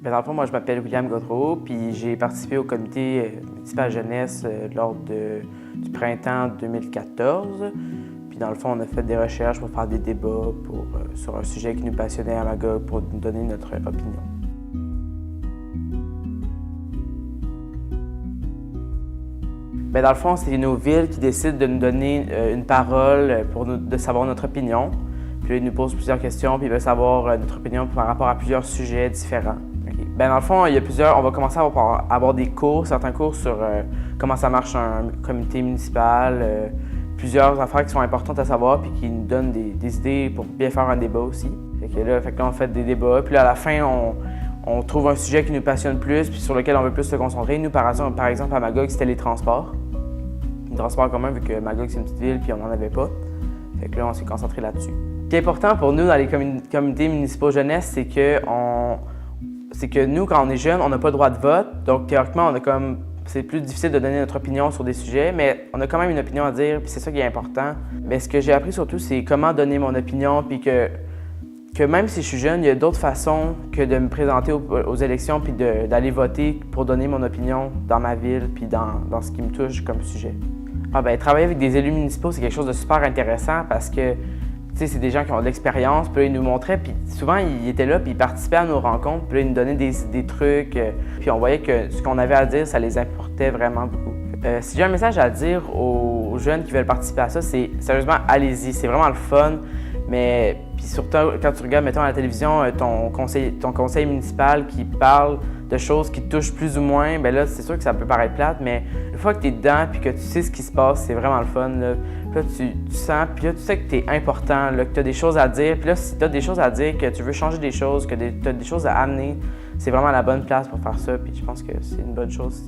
Dans le fond, moi, je m'appelle William Gaudreault, puis j'ai participé au comité municipal jeunesse lors du printemps 2014. Puis dans le fond, on a fait des recherches pour faire des débats sur un sujet qui nous passionnait à Magog pour nous donner notre opinion. Dans le fond, c'est nos villes qui décident de nous donner une parole de savoir notre opinion. Puis là, ils nous posent plusieurs questions, puis ils veulent savoir notre opinion par rapport à plusieurs sujets différents. Okay. Dans le fond, on va commencer à avoir des cours, certains cours sur comment ça marche un comité municipal, plusieurs affaires qui sont importantes à savoir, puis qui nous donnent des idées pour bien faire un débat aussi. Fait que là, on fait des débats, puis là, à la fin, on trouve un sujet qui nous passionne plus, puis sur lequel on veut plus se concentrer. Nous, par exemple, à Magog, c'était les transports. Les transports en commun, vu que Magog, c'est une petite ville, puis on n'en avait pas. Fait que là, on s'est concentré là-dessus. Ce qui est important pour nous dans les comités municipaux jeunesse, c'est que nous, quand on est jeune, on n'a pas le droit de vote. Donc, théoriquement, c'est plus difficile de donner notre opinion sur des sujets, mais on a quand même une opinion à dire, puis c'est ça qui est important. Mais ce que j'ai appris surtout, c'est comment donner mon opinion, puis que même si je suis jeune, il y a d'autres façons que de me présenter aux élections, puis d'aller voter pour donner mon opinion dans ma ville, puis dans ce qui me touche comme sujet. Travailler avec des élus municipaux, c'est quelque chose de super intéressant parce que c'est des gens qui ont de l'expérience, puis là, ils nous montraient, puis souvent, ils étaient là, puis ils participaient à nos rencontres, puis là, ils nous donnaient des trucs, puis on voyait que ce qu'on avait à dire, ça les importait vraiment beaucoup. Si j'ai un message à dire aux jeunes qui veulent participer à ça, c'est sérieusement, allez-y, c'est vraiment le fun, mais puis surtout quand tu regardes, mettons, à la télévision, ton conseil municipal qui parle de choses qui te touchent plus ou moins, là, c'est sûr que ça peut paraître plate, mais une fois que tu es dedans puis que tu sais ce qui se passe, c'est vraiment le fun. Là, tu sens, puis là, tu sais que tu es important, là, que tu as des choses à dire. Puis là, si tu as des choses à dire, que tu veux changer des choses, que tu as des choses à amener, c'est vraiment la bonne place pour faire ça. Puis je pense que c'est une bonne chose.